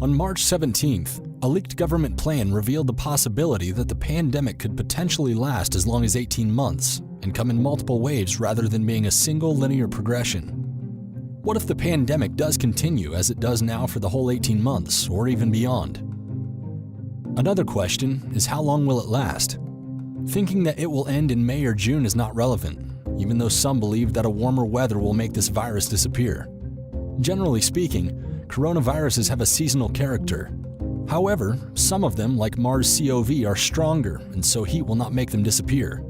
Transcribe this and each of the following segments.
On March 17th, a leaked government plan revealed the possibility that the pandemic could potentially last as long as 18 months and come in multiple waves rather than being a single linear progression. What if the pandemic does continue as it does now for the whole 18 months or even beyond? Another question is, how long will it last? Thinking that it will end in May or June is not relevant, even though some believe that a warmer weather will make this virus disappear. Generally speaking, coronaviruses have a seasonal character. However, some of them, like MERS-CoV, are stronger, and so heat will not make them disappear.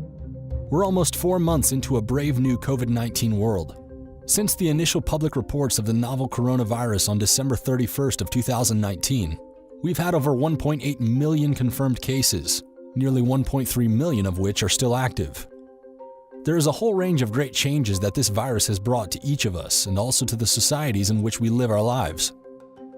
We're almost 4 months into a brave new COVID-19 world. Since the initial public reports of the novel coronavirus on December 31st of 2019, we've had over 1.8 million confirmed cases, nearly 1.3 million of which are still active. There is a whole range of great changes that this virus has brought to each of us and also to the societies in which we live our lives.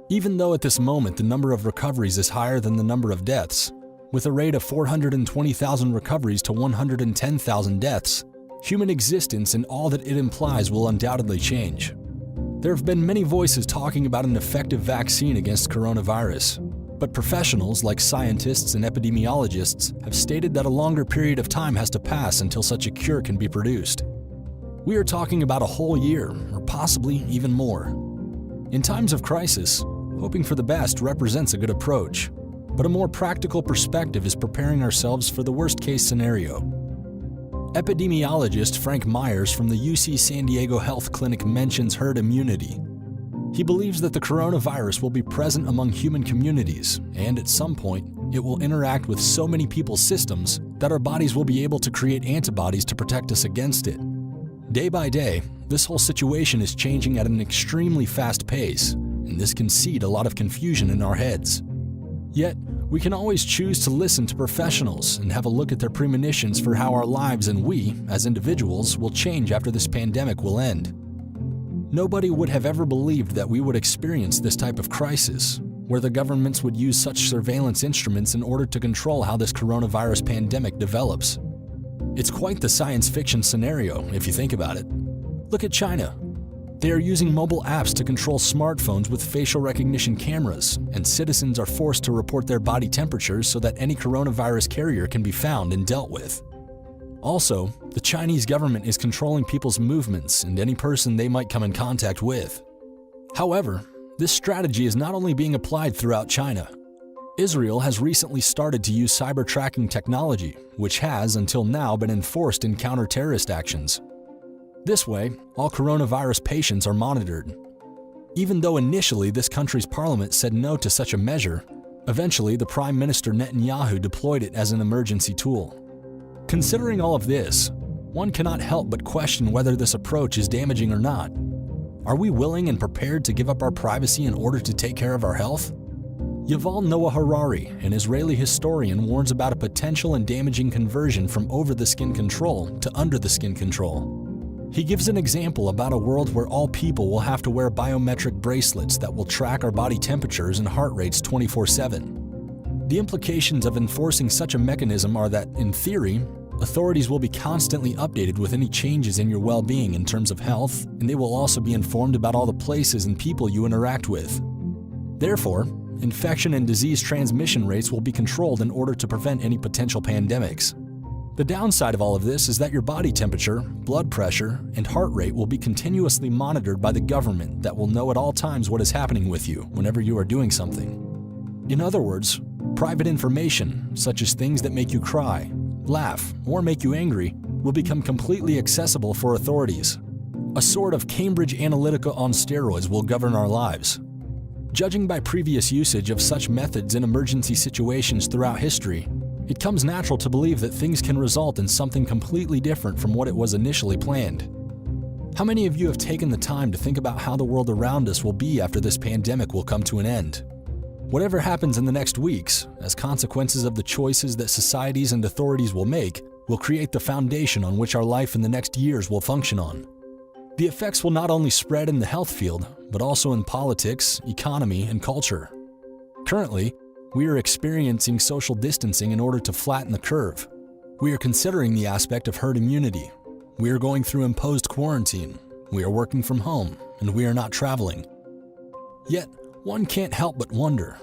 Even though at this moment the number of recoveries is higher than the number of deaths, with a rate of 420,000 recoveries to 110,000 deaths, human existence and all that it implies will undoubtedly change. There have been many voices talking about an effective vaccine against coronavirus, but professionals like scientists and epidemiologists have stated that a longer period of time has to pass until such a cure can be produced. We are talking about a whole year, or possibly even more. In times of crisis, hoping for the best represents a good approach, but a more practical perspective is preparing ourselves for the worst-case scenario. Epidemiologist Frank Myers from the UC San Diego Health Clinic mentions herd immunity. He believes that the coronavirus will be present among human communities, and at some point, it will interact with so many people's systems that our bodies will be able to create antibodies to protect us against it. Day by day, this whole situation is changing at an extremely fast pace, and this can seed a lot of confusion in our heads. Yet, we can always choose to listen to professionals and have a look at their premonitions for how our lives and we, as individuals, will change after this pandemic will end. Nobody would have ever believed that we would experience this type of crisis, where the governments would use such surveillance instruments in order to control how this coronavirus pandemic develops. It's quite the science fiction scenario, if you think about it. Look at China. They are using mobile apps to control smartphones with facial recognition cameras, and citizens are forced to report their body temperatures so that any coronavirus carrier can be found and dealt with. Also, the Chinese government is controlling people's movements and any person they might come in contact with. However, this strategy is not only being applied throughout China. Israel has recently started to use cyber tracking technology, which has, until now, been enforced in counter-terrorist actions. This way, all coronavirus patients are monitored. Even though initially this country's parliament said no to such a measure, eventually the Prime Minister Netanyahu deployed it as an emergency tool. Considering all of this, one cannot help but question whether this approach is damaging or not. Are we willing and prepared to give up our privacy in order to take care of our health? Yuval Noah Harari, an Israeli historian, warns about a potential and damaging conversion from over-the-skin control to under-the-skin control. He gives an example about a world where all people will have to wear biometric bracelets that will track our body temperatures and heart rates 24/7. The implications of enforcing such a mechanism are that, in theory, authorities will be constantly updated with any changes in your well-being in terms of health, and they will also be informed about all the places and people you interact with. Therefore, infection and disease transmission rates will be controlled in order to prevent any potential pandemics. The downside of all of this is that your body temperature, blood pressure, and heart rate will be continuously monitored by the government that will know at all times what is happening with you whenever you are doing something. In other words, private information, such as things that make you cry, laugh, or make you angry, will become completely accessible for authorities. A sort of Cambridge Analytica on steroids will govern our lives. Judging by previous usage of such methods in emergency situations throughout history, it comes natural to believe that things can result in something completely different from what it was initially planned. How many of you have taken the time to think about how the world around us will be after this pandemic will come to an end? Whatever happens in the next weeks, as consequences of the choices that societies and authorities will make, will create the foundation on which our life in the next years will function on. The effects will not only spread in the health field, but also in politics, economy, and culture. Currently, we are experiencing social distancing in order to flatten the curve. We are considering the aspect of herd immunity. We are going through imposed quarantine. We are working from home, and we are not traveling. Yet, One can't help but wonder,